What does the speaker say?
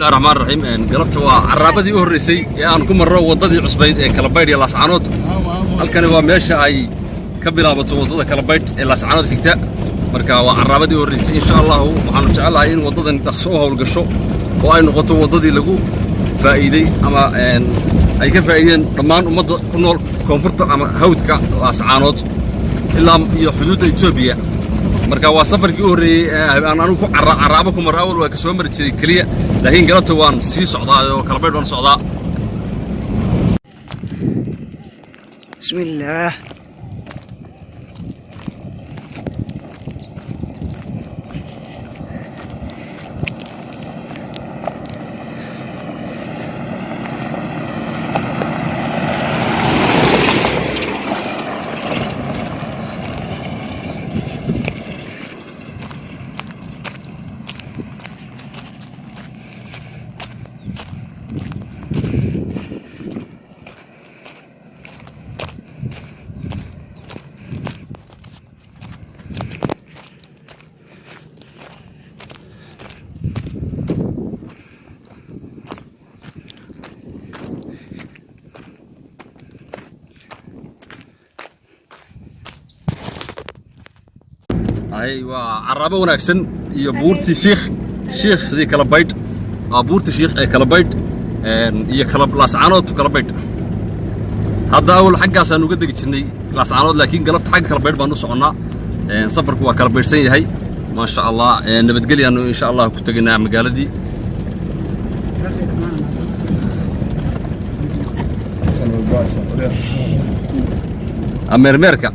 الرحمن الرحيم قلبت وعرابدي أوريسي يعني كم مرة وضدي عصبي كلبيد يلا سعنود halkani waa meesha ay ka bilaabato wadada Kalabayd ee la Sacanood xigta marka waa carabadii horeysay insha Allah waxaan jecelahay in wadadan dhaqso hawl gasho oo ay noqoto wadadii lagu faa'iiday ama ay ka faa'iideen dhammaan ummadda ku nool koonfurta ama hawdka la Sacanood ilaa iyo xuduudda Itoobiya marka waa safarkii horeeyay aan anigu ku carabo ku mar awal waa ka soo mari jiray kaliya laakiin galabta waan sii socdaa oo Kalabayd waan socdaa بسم الله أيوة عربة وناكسن يبورتي شيخ ذي كلبيد أبورتي شيخ كلبيد هي كلب لاسعانود كلبيد هذا أول حاجة سنوجد جتني لاسعانود لكن قلبت حاجة كلبيد بنص عنا سفر كوا كلبيد سنة هاي ما شاء الله نبتقلي إنه إن شاء الله كنت جينا مقالة دي أمير ميركا